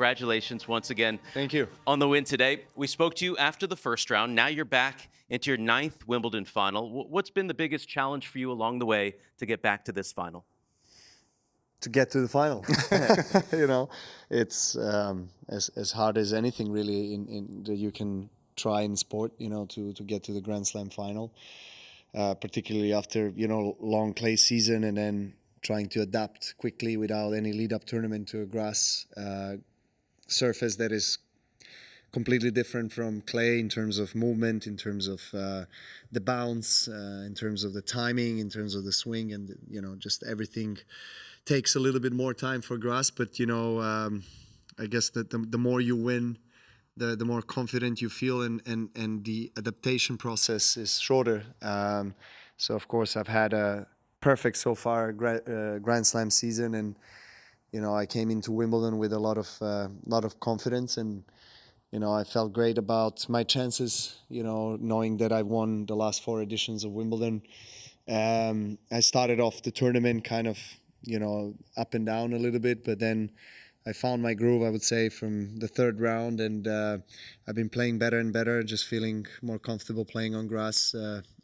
Congratulations once again. Thank you. On the win today. We spoke to you after the first round. Now you're back into your 9th Wimbledon final. What's been the biggest challenge for you along the way to get back to this final? To get to the final. It's as hard as anything really that you can try in sport, to get to the Grand Slam final, particularly after, long clay season and then trying to adapt quickly without any lead-up tournament to a grass surface that is completely different from clay in terms of movement, in terms of the bounce, in terms of the timing, in terms of the swing, and just everything takes a little bit more time for grass. But I guess that the more you win, the more confident you feel, and the adaptation process is shorter. So of course I've had a perfect so far Grand Slam season, and I came into Wimbledon with a lot of confidence, and I felt great about my chances, knowing that I won the last 4 editions of Wimbledon. I started off the tournament kind of, up and down a little bit, but then I found my groove, I would say, from the 3rd round, and I've been playing better and better, just feeling more comfortable playing on grass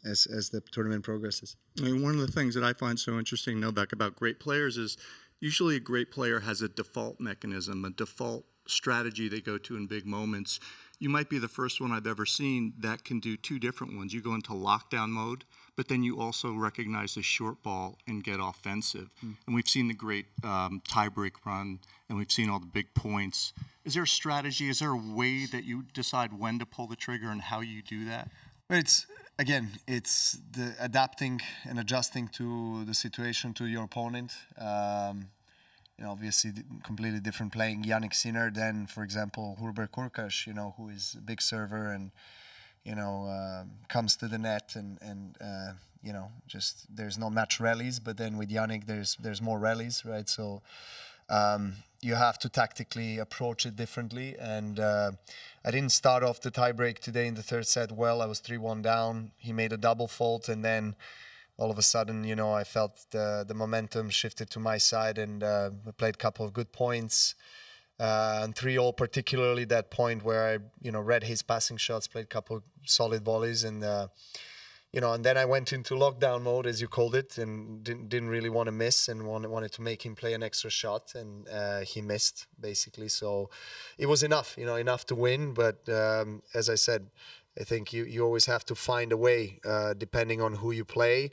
as the tournament progresses. I mean, one of the things that I find so interesting, Novak, about great players is usually a great player has a default mechanism, a default strategy they go to in big moments. You might be the first one I've ever seen that can do 2 different ones. You go into lockdown mode, but then you also recognize the short ball and get offensive. And we've seen the great tiebreak run, and we've seen all the big points. Is there a strategy? Is there a way that you decide when to pull the trigger and how you do that? It's the adapting and adjusting to the situation, to your opponent. Obviously completely different playing Jannik Sinner than, for example, Hubert Hurkacz, who is a big server and, comes to the net and just there's no match rallies, but then with Jannik there's more rallies, right? So you have to tactically approach it differently, and I didn't start off the tiebreak today in the 3rd set well. I was 3-1 down. He made a double fault, and then all of a sudden, I felt the momentum shifted to my side, and we played a couple of good points. And 3-all, particularly that point where I, read his passing shots, played a couple of solid volleys, and and then I went into lockdown mode, as you called it, and didn't really want to miss, and wanted to make him play an extra shot, and he missed basically. So it was enough, enough to win. But as I said, I think you always have to find a way, depending on who you play.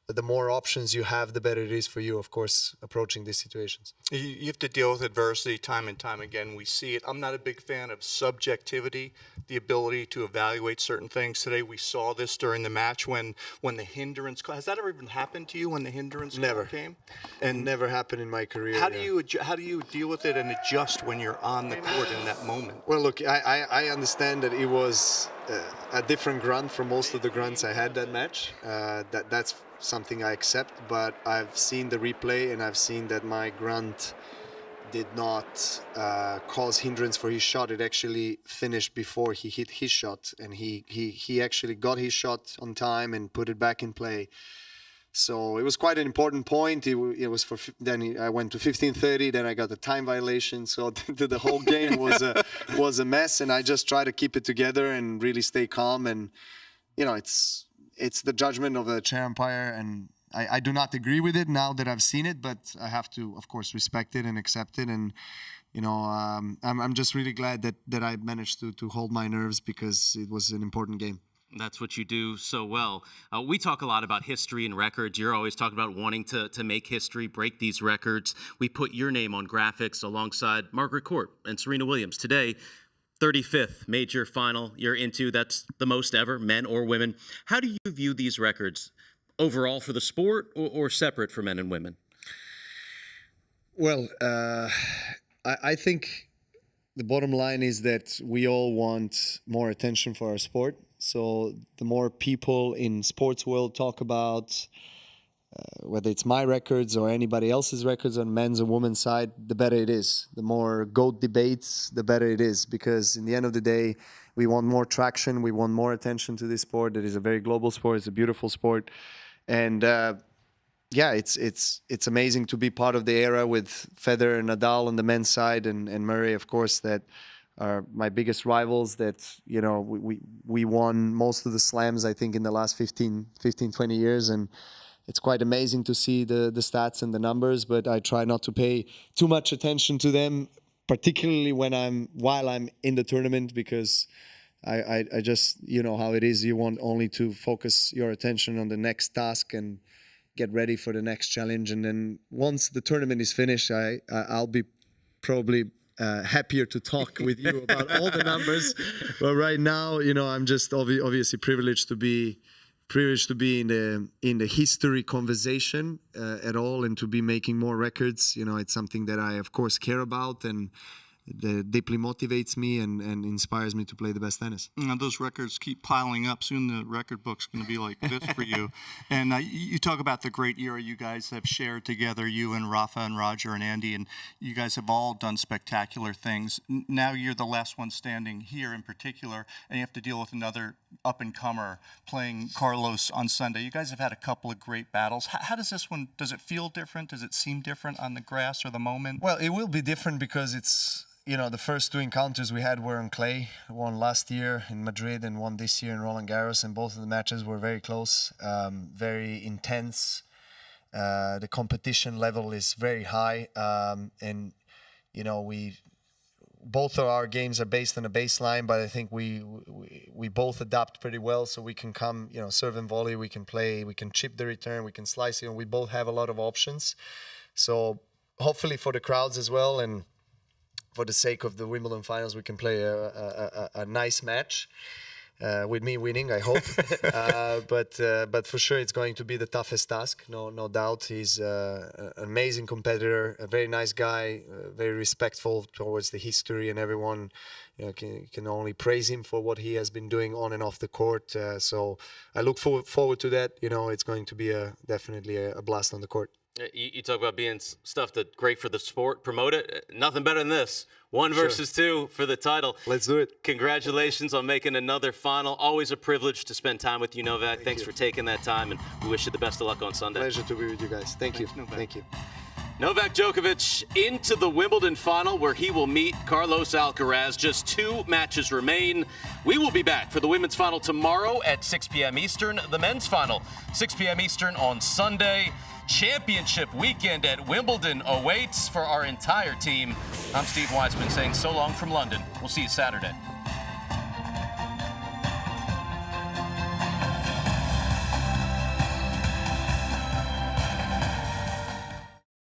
But the more options you have, the better it is for you, of course, approaching these situations. You have to deal with adversity time and time again. We see it. I'm not a big fan of subjectivity, the ability to evaluate certain things. Today we saw this during the match when the hindrance. Has that ever even happened to you when the hindrance came? And never happened in my career. How do you deal with it and adjust when you're on the court in that moment? Well, look, I understand that it was a different grunt from most of the grunts I had that match. That's something I accept, but I've seen the replay and I've seen that my grunt did not cause hindrance for his shot. It actually finished before he hit his shot, and he actually got his shot on time and put it back in play. So it was quite an important point. It was then I went to 15:30. Then I got the time violation. So the whole game was a mess, and I just try to keep it together and really stay calm. And it's the judgment of the chair umpire, and I do not agree with it now that I've seen it, but I have to, of course, respect it and accept it. And I'm just really glad that I managed to hold my nerves, because it was an important game. That's what you do so well. We talk a lot about history and records. You're always talking about wanting to make history, break these records. We put your name on graphics alongside Margaret Court and Serena Williams. Today, 35th major final you're into. That's the most ever, men or women. How do you view these records overall for the sport, or separate for men and women? Well, I think the bottom line is that we all want more attention for our sport. So the more people in sports world talk about whether it's my records or anybody else's records on men's and women's side, the better it is. The more GOAT debates, the better it is, because in the end of the day, we want more traction, we want more attention to this sport. It is a very global sport, it's a beautiful sport. And yeah, it's amazing to be part of the era with Federer and Nadal on the men's side, and Murray, of course, that are my biggest rivals. That, you know, we won most of the slams, I think, in the last 15, 20 years, and it's quite amazing to see the stats and the numbers, but I try not to pay too much attention to them, particularly while I'm in the tournament, because I just, you know how it is. You want only to focus your attention on the next task and get ready for the next challenge. And then once the tournament is finished, I'll be probably happier to talk with you about all the numbers. But right now, you know, I'm just obviously privileged to be in the history conversation at all, and to be making more records. You know, it's something that I, of course, care about, and that deeply motivates me and inspires me to play the best tennis. Those records keep piling up. Soon the record book's going to be like this for you. And you talk about the great era you guys have shared together, you and Rafa and Roger and Andy, and you guys have all done spectacular things. Now you're the last one standing here in particular, and you have to deal with another up-and-comer playing Carlos on Sunday. You guys have had a couple of great battles. How does this one, does it feel different? Does it seem different on the grass or the moment? Well, it will be different because it's, you know, the first two encounters we had were on clay. One last year in Madrid and one this year in Roland Garros, and both of the matches were very close, very intense. The competition level is very high, and, you know, both of our games are based on a baseline, but I think we both adapt pretty well, so we can come, you know, serve and volley, we can play, we can chip the return, we can slice it, and we both have a lot of options. So hopefully for the crowds as well, and for the sake of the Wimbledon finals, we can play a nice match with me winning, I hope. But for sure, it's going to be the toughest task, no doubt. He's an amazing competitor, a very nice guy, very respectful towards the history, and everyone, you know, can only praise him for what he has been doing on and off the court. So I look forward to that. You know, it's going to be definitely a blast on the court. You talk about being stuff that's great for the sport, promote it. Nothing better than this. One versus two for the title. Let's do it. Congratulations on making another final. Always a privilege to spend time with you, Novak. Thanks for taking that time, and we wish you the best of luck on Sunday. Pleasure to be with you guys. Thank you. Novak. Thank you. Novak Djokovic into the Wimbledon final, where he will meet Carlos Alcaraz. Just 2 matches remain. We will be back for the women's final tomorrow at 6 p.m. Eastern. The men's final, 6 p.m. Eastern on Sunday. Championship weekend at Wimbledon awaits for our entire team. I'm Steve Weisman saying so long from London. We'll see you Saturday.